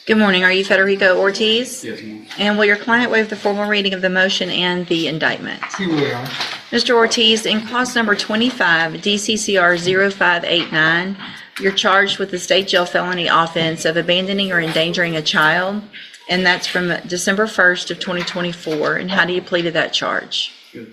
Good morning. Are you Federico Ortiz? Yes, ma'am. And will your client waive the formal reading of the motion and the indictment? He will, Your Honor. Mr. Ortiz, in cause number 25, DCCR 0589, you're charged with the state jail felony offense of abandoning or endangering a child, and that's from December 1st of 2024. And how do you plead to that charge? Yes.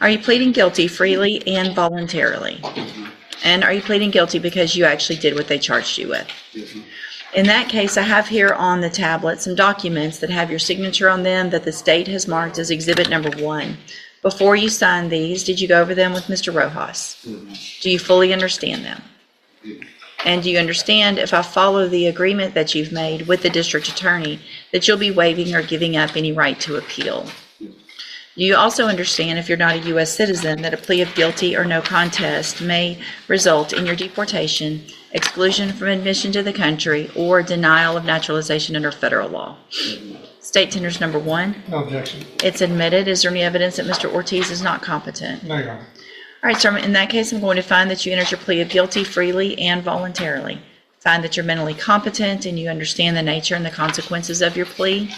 Are you pleading guilty freely and voluntarily? Yes, ma'am. And are you pleading guilty because you actually did what they charged you with? Yes, ma'am. In that case, I have here on the tablet some documents that have your signature on them that the state has marked as Exhibit Number 1. Before you signed these, did you go over them with Mr. Rojas? Yes, ma'am. Do you fully understand them? Yes. And do you understand, if I follow the agreement that you've made with the district attorney, that you'll be waiving or giving up any right to appeal? Yes. Do you also understand, if you're not a U.S. citizen, that a plea of guilty or no contest may result in your deportation, exclusion from admission to the country, or denial of naturalization under federal law? Yes, ma'am. State tenders number 1. No objection. It's admitted. Is there any evidence that Mr. Ortiz is not competent? No, Your Honor. All right, sir. In that case, I'm going to find that you entered your plea of guilty freely and voluntarily. Find that you're mentally competent and you understand the nature and the consequences of your plea.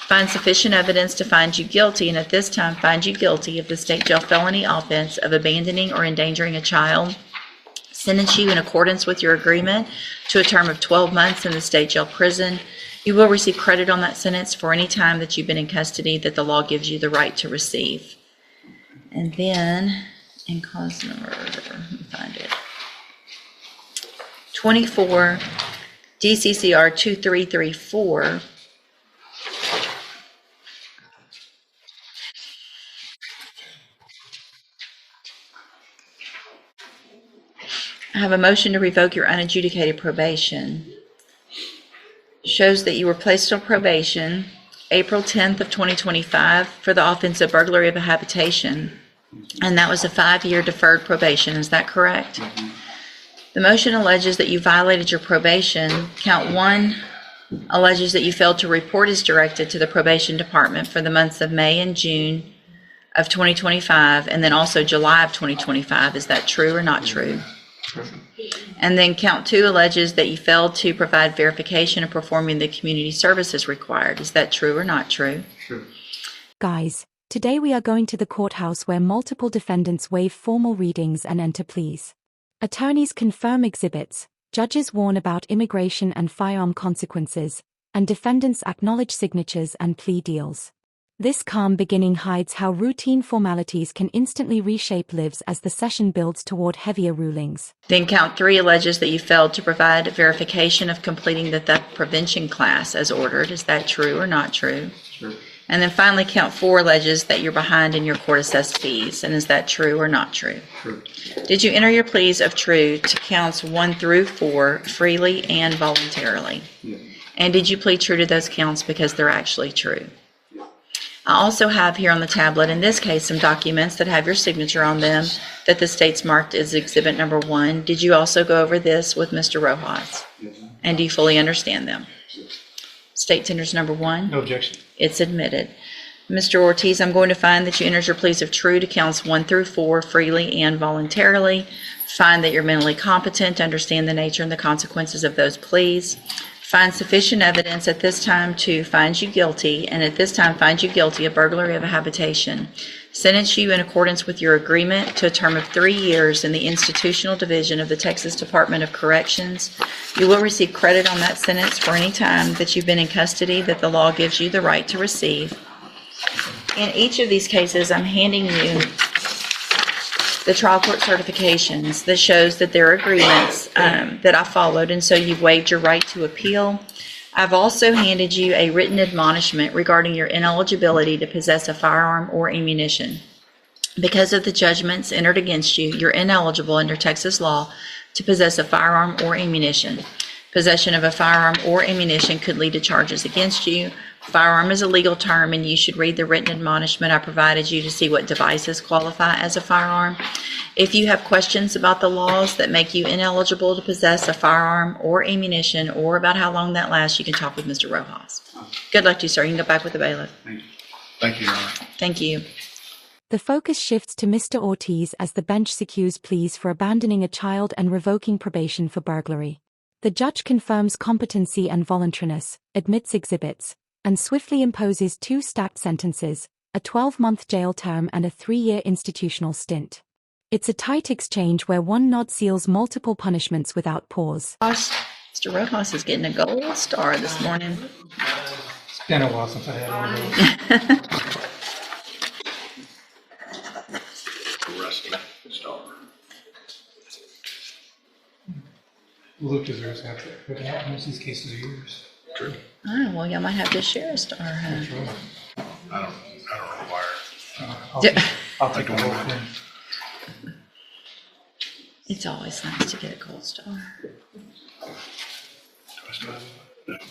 Find sufficient evidence to find you guilty, and at this time find you guilty of the state jail felony offense of abandoning or endangering a child. Sentence you in accordance with your agreement to a term of 12 months in the state jail prison. You will receive credit on that sentence for any time that you've been in custody that the law gives you the right to receive. And then, in cause number, let me find it, 24, DCCR 2334, I have a motion to revoke your unadjudicated probation. Shows that you were placed on probation April 10th of 2025 for the offense of burglary of a habitation, and that was a 5-year deferred probation. Is that correct? Yes, ma'am. The motion alleges that you violated your probation. Count 1 alleges that you failed to report as directed to the probation department for the months of May and June of 2025, and then also July of 2025. Is that true or not true? Perfect. And then count 2 alleges that you failed to provide verification of performing the community services required. Is that true or not true? True. Guys, today we are going to the courthouse where multiple defendants waive formal readings and enter pleas. Attorneys confirm exhibits, judges warn about immigration and firearm consequences, and defendants acknowledge signatures and plea deals. This calm beginning hides how routine formalities can instantly reshape lives as the session builds toward heavier rulings. Then count 3 alleges that you failed to provide verification of completing the theft prevention class as ordered. Is that true or not true? True. And then finally, count 4 alleges that you're behind in your court-assessed fees. And is that true or not true? True. Did you enter your pleas of true to counts 1 through 4 freely and voluntarily? Yes. And did you plead true to those counts because they're actually true? I also have here on the tablet, in this case, some documents that have your signature on them that the state's marked as Exhibit Number 1. Did you also go over this with Mr. Rojas? Yes, ma'am. And do you fully understand them? Yes. State tenders number 1. No objection. It's admitted. Mr. Ortiz, I'm going to find that you entered your pleas of true to counts 1 through 4 freely and voluntarily. Find that you're mentally competent to understand the nature and the consequences of those pleas. Find sufficient evidence at this time to find you guilty, and at this time find you guilty of burglary of a habitation. Sentence you in accordance with your agreement to a term of 3 years in the institutional division of the Texas Department of Corrections. You will receive credit on that sentence for any time that you've been in custody that the law gives you the right to receive. In each of these cases, I'm handing you the trial court certifications that shows that there are agreements that I followed, and so you've waived your right to appeal. I've also handed you a written admonishment regarding your ineligibility to possess a firearm or ammunition. Because of the judgments entered against you, you're ineligible under Texas law to possess a firearm or ammunition. Possession of a firearm or ammunition could lead to charges against you. Firearm is a legal term, and you should read the written admonishment I provided you to see what devices qualify as a firearm. If you have questions about the laws that make you ineligible to possess a firearm or ammunition, or about how long that lasts, you can talk with Mr. Rojas. Good luck to you, sir. You can go back with the bailiff. Thank you. Thank you, Your Honor. Thank you. The focus shifts to Mr. Ortiz as the bench secures pleas for abandoning a child and revoking probation for burglary. The judge confirms competency and voluntariness, admits exhibits, and swiftly imposes 2 stacked sentences, a 12-month jail term and a 3-year institutional stint. It's a tight exchange where one nod seals multiple punishments without pause. Mr. Rojas is getting a gold star this morning. It's been a while since I had one of those. Rusty star. Luke deserves that. But most of these cases are yours. True. Oh, well, y'all might have to share a star, huh? Sure. I don't require it. I'll take the I don't whole mind. thing. It's always nice to get a gold star. Do I still have it?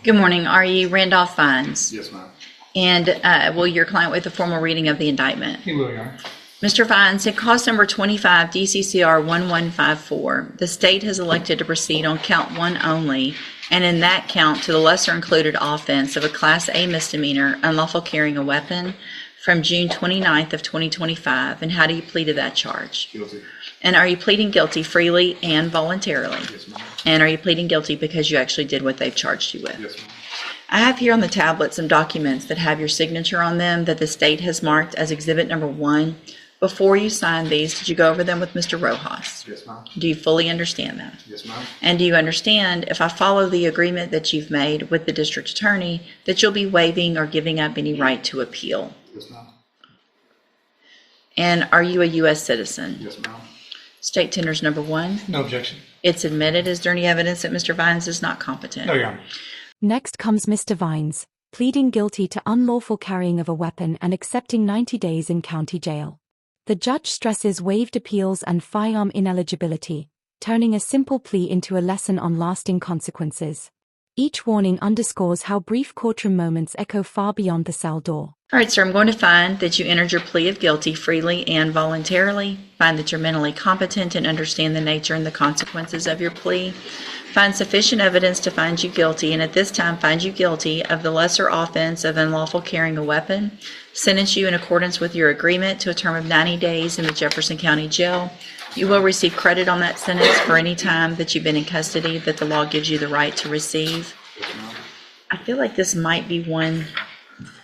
Good morning. Are you Randolph Fines? Yes, ma'am. And will your client waive a formal reading of the indictment? He will, Your Honor. Mr. Fines, in cause number 25 DCCR 1154, the state has elected to proceed on count 1 only, and in that count to the lesser included offense of a Class A misdemeanor, unlawful carrying a weapon, from June 29th of 2025. And how do you plead to that charge? Guilty. And are you pleading guilty freely and voluntarily? Yes, ma'am. And are you pleading guilty because you actually did what they've charged you with? Yes, ma'am. I have here on the tablet some documents that have your signature on them that the state has marked as exhibit number 1. Before you signed these, did you go over them with Mr. Rojas? Yes, ma'am. Do you fully understand that? Yes, ma'am. And do you understand, if I follow the agreement that you've made with the district attorney, that you'll be waiving or giving up any right to appeal? Yes, ma'am. And are you a U.S. citizen? Yes, ma'am. State tenders number 1. No objection. It's admitted. Is there any evidence that Mr. Vines is not competent? No, Your Honor. Next comes Mr. Vines, pleading guilty to unlawful carrying of a weapon and accepting 90 days in county jail. The judge stresses waived appeals and firearm ineligibility, turning a simple plea into a lesson on lasting consequences. Each warning underscores how brief courtroom moments echo far beyond the cell door. All right, sir, I'm going to find that you entered your plea of guilty freely and voluntarily, find that you're mentally competent and understand the nature and the consequences of your plea, find sufficient evidence to find you guilty, and at this time find you guilty of the lesser offense of unlawful carrying a weapon, sentence you in accordance with your agreement to a term of 90 days in the Jefferson County Jail. You will receive credit on that sentence for any time that you've been in custody that the law gives you the right to receive. I feel like this might be one.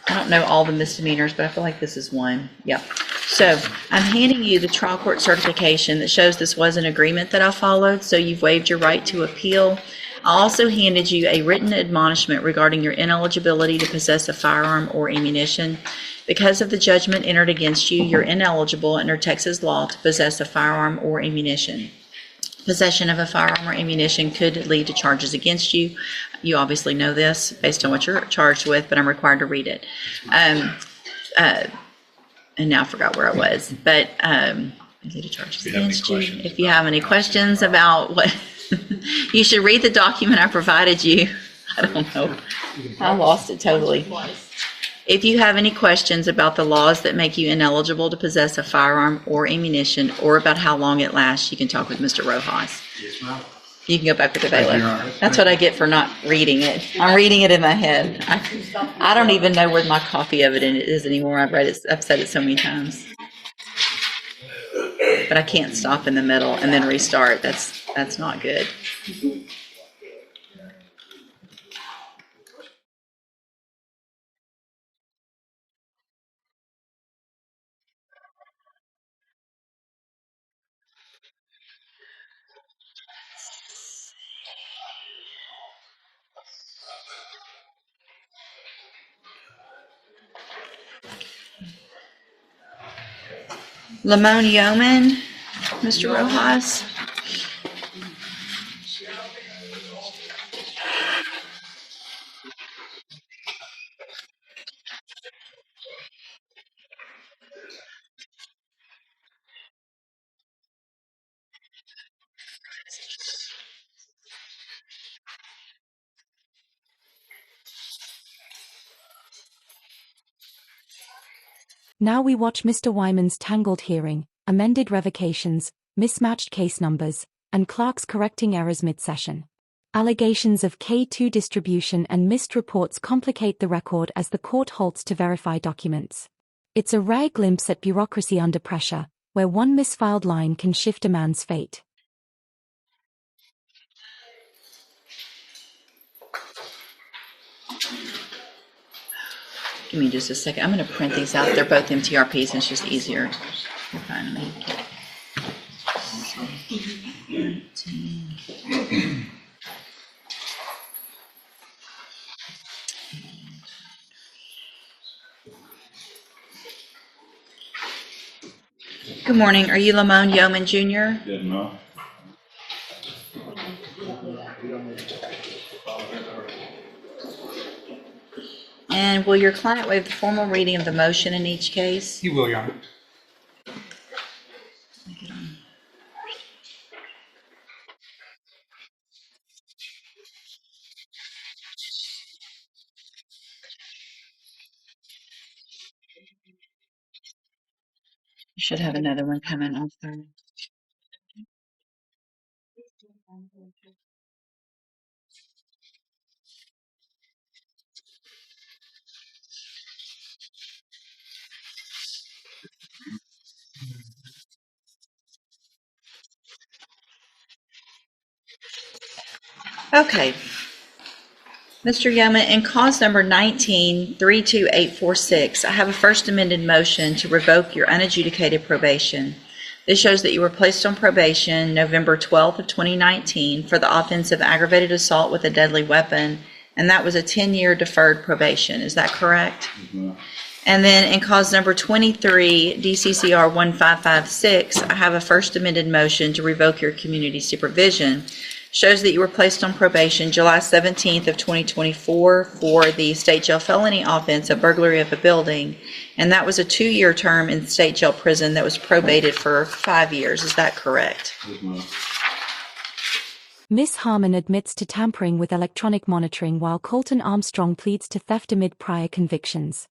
I don't know all the misdemeanors, but I feel like this is one. Yep. So I'm handing you the trial court certification that shows this was an agreement that I followed, so you've waived your right to appeal. I also handed you a written admonishment regarding your ineligibility to possess a firearm or ammunition. Because of the judgment entered against you, you're ineligible under Texas law to possess a firearm or ammunition. Possession of a firearm or ammunition could lead to charges against you. You obviously know this based on what you're charged with, but I'm required to read it. And now I forgot where I was, but lead to charges against you. If you have any questions about what, you should read the document I provided you. I don't know. I lost it totally. If you have any questions about the laws that make you ineligible to possess a firearm or ammunition, or about how long it lasts, you can talk with Mr. Rojas. Yes, ma'am. You can go back with the Thank you, bailiff. Your Honor. That's what I get for not reading it. I'm reading it in my head. I don't even know where my copy of it is anymore. I've read it. I've said it so many times. But I can't stop in the middle and then restart. That's not good. Lamone Yeoman, Mr. Rojas. Now we watch Mr. Wyman's tangled hearing, amended revocations, mismatched case numbers, and clerks correcting errors mid-session. Allegations of K2 distribution and missed reports complicate the record as the court halts to verify documents. It's a rare glimpse at bureaucracy under pressure, where one misfiled line can shift a man's fate. Give me just a second. I'm going to print these out. They're both MTRPs, and it's just easier to find me. 19. Good morning. Are you Lamone Yeoman Jr.? Yes, ma'am. And will your client waive the formal reading of the motion in each case? You will, Your Honor. You should have another one coming also. Okay. Mr. Yeoman, in cause number 19-32846, I have a first amended motion to revoke your unadjudicated probation. This shows that you were placed on probation November 12th of 2019 for the offense of aggravated assault with a deadly weapon, and that was a 10-year deferred probation. Is that correct? Mm-hmm. And then in cause number 23, DCCR 1556, I have a first amended motion to revoke your community supervision. Shows that you were placed on probation July 17th of 2024 for the state jail felony offense of burglary of a building, and that was a 2-year term in state jail prison that was probated for 5 years. Is that correct? Yes, ma'am. Ms. Harmon admits to tampering with electronic monitoring while Colton Armstrong pleads to theft amid prior convictions.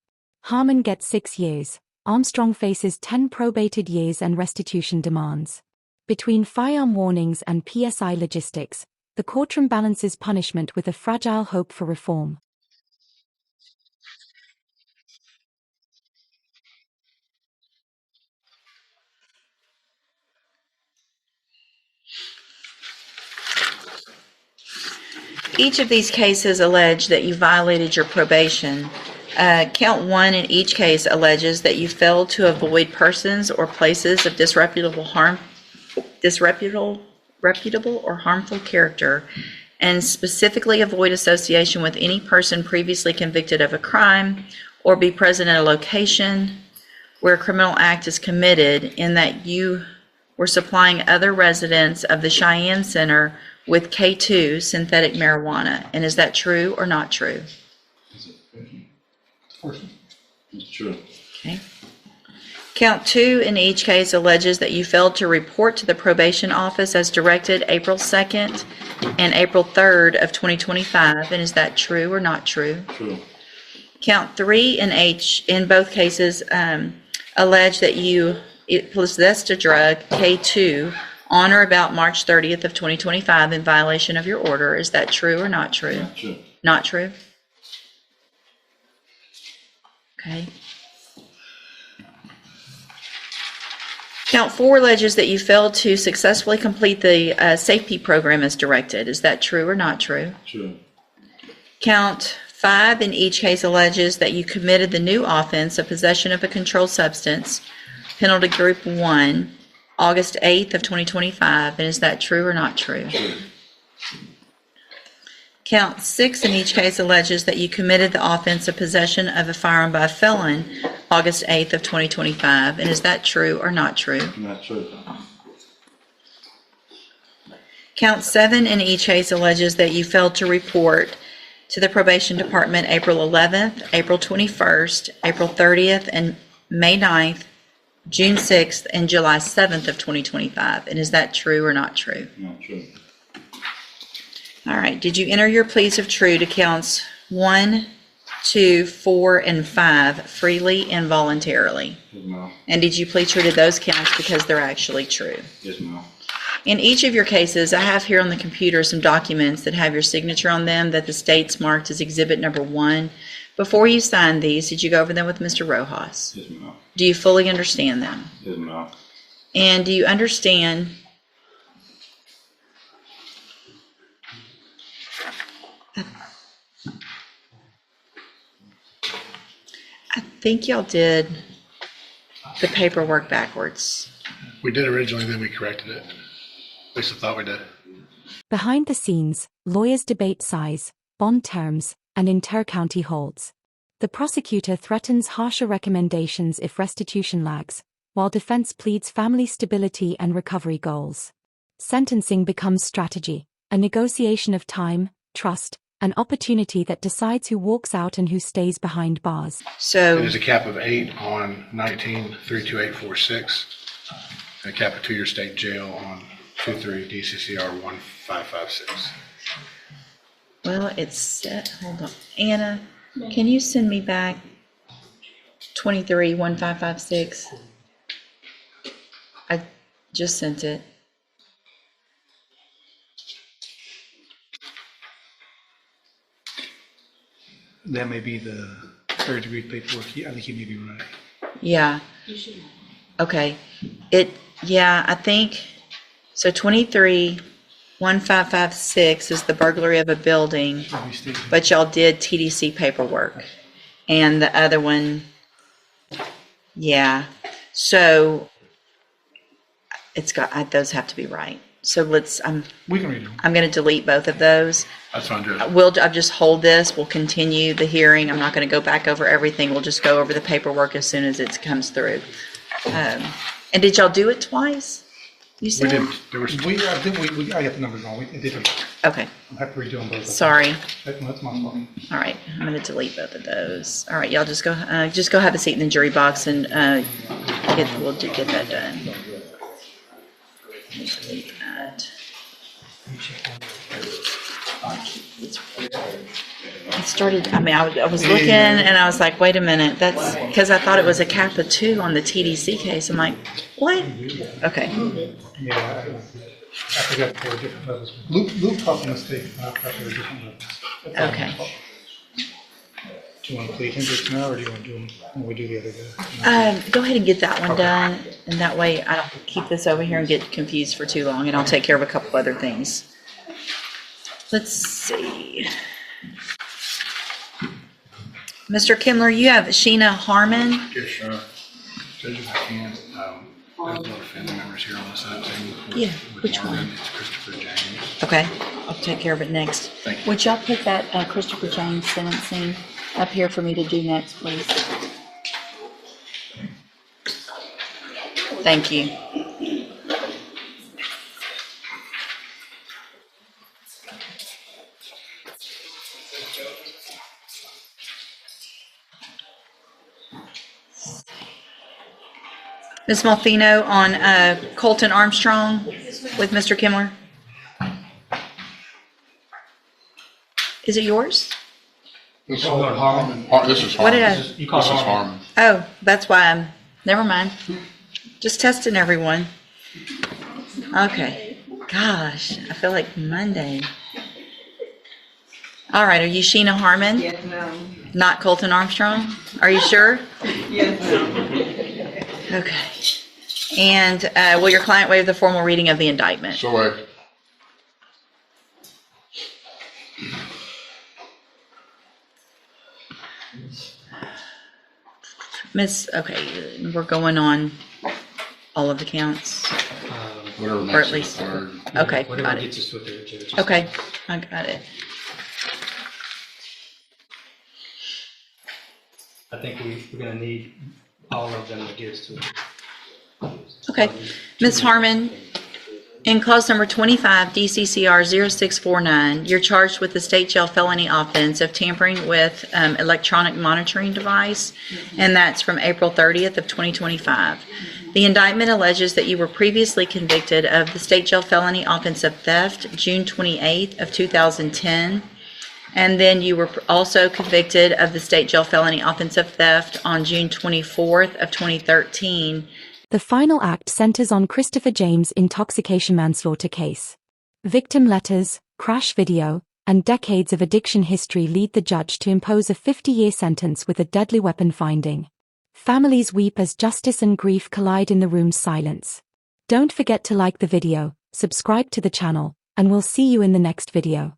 Harmon gets 6 years. Armstrong faces 10 probated years and restitution demands. Between firearm warnings and PSI logistics, the courtroom balances punishment with a fragile hope for reform. Each of these cases allege that you violated your probation. Count 1 in each case alleges that you failed to avoid persons or places of disreputable or harmful character, and specifically avoid association with any person previously convicted of a crime, or be present at a location where a criminal act is committed, in that you were supplying other residents of the Cheyenne Center with K2 synthetic marijuana. And is that true or not true? It's true. Okay. Count 2 in each case alleges that you failed to report to the probation office as directed April 2nd and April 3rd of 2025. And is that true or not true? True. Count 3 in both cases allege that you possessed a drug, K2, on or about March 30th of 2025 in violation of your order. Is that true or not true? Not true. Not true? Okay. Count 4 alleges that you failed to successfully complete the safety program as directed. Is that true or not true? True. Count 5 in each case alleges that you committed the new offense of possession of a controlled substance, penalty group 1, August 8th of 2025. And is that true or not true? True. Count 6 in each case alleges that you committed the offense of possession of a firearm by a felon, August 8th of 2025. And is that true or not true? Not true. Count 7 in each case alleges that you failed to report to the probation department April 11th, April 21st, April 30th, and May 9th, June 6th, and July 7th of 2025. And is that true or not true? Not true. All right. Did you enter your pleas of true to counts 1, 2, 4, and 5 freely and voluntarily? Yes, ma'am. And did you plead true to those counts because they're actually true? Yes, ma'am. In each of your cases, I have here on the computer some documents that have your signature on them that the state's marked as Exhibit Number 1 Before you signed these, did you go over them with Mr. Rojas? Yes, ma'am. Do you fully understand them? Yes, ma'am. And do you understand I think y'all did the paperwork backwards. We did originally, then we corrected it. At least I thought we did. Behind the scenes, lawyers debate size, bond terms, and inter-county holds. The prosecutor threatens harsher recommendations if restitution lags, while defense pleads family stability and recovery goals. Sentencing becomes strategy, a negotiation of time, trust, an opportunity that decides who walks out and who stays behind bars. So It is a cap of 8 on 19-32846, and a cap of 2-year state jail on 23 DCCR 1556. well, it's set. Hold on. Anna, can you send me back 23-1556? I just sent it. That may be the third degree paperwork. I think you may be right. Yeah. Okay. I think, so 23-1556 is the burglary of a building, Every state. but y'all did TDC paperwork. And the other one, yeah. So those have to be right. So We can read them. I'm going to delete both of those. That's fine, Judge. I'll just hold this. We'll continue the hearing. I'm not going to go back over everything. We'll just go over the paperwork as soon as it comes through. And did y'all do it twice? You We said? did. There was, I got the numbers wrong. We did them. Okay. I'll have to redo them both. Sorry. That's my fault. All right. I'm going to delete both of those. All right. Y'all just go have a seat in the jury box and we'll get that done. Delete that. It started, I was looking and I was like, wait a minute, that's because I thought it was a cap of 2 on the TDC case. I'm like, what? Okay. Yeah, I forgot they were different levels. Luke taught the mistake. I thought they were different levels. That's all Okay. my fault. Do you want to plead Hendricks now, or do you want to do them when we do the other guy? Go ahead and get that one done. And that way I don't keep this over here and get confused for too long, and I'll take care of a couple other things. Let's see. Mr. Kimler, you have Sheena Harmon. yes, sir. Judge, if I can, there's no family members here on this side. Yeah, which one? It's Christopher James. Okay, I'll take care of it next. Thank you. Would y'all put that Christopher James sentencing up here for me to do next, please? Thank you. Ms. Malfino on Colton Armstrong with Mr. Kimler. Is it yours? This is Harmon. This is What did Harmon. I- This is Harmon. Oh, that's why never mind. Just testing everyone. Okay. Gosh, I feel like Monday. All right, are you Sheena Harmon? Yes, ma'am. Not Colton Armstrong? Are you sure? Yes, ma'am. Okay. And will your client waive the formal reading of the indictment? So, Okay, we're going on all of the counts. whatever Or at makes it least- third. Okay, Whatever got it. gets us to the judge. Okay, I got it. I think we're gonna need all of them to get us to. Okay. Ms. Harmon, in clause number 25, DCCR 0649, you're charged with the state jail felony offense of tampering with electronic monitoring device, and that's from April 30th of 2025. The indictment alleges that you were previously convicted of the state jail felony offense of theft, June 28th of 2010, and then you were also convicted of the state jail felony offense of theft on June 24th of 2013. The final act centers on Christopher James' intoxication manslaughter case. Victim letters, crash video, and decades of addiction history lead the judge to impose a 50-year sentence with a deadly weapon finding. Families weep as justice and grief collide in the room's silence. Don't forget to like the video, subscribe to the channel, and we'll see you in the next video.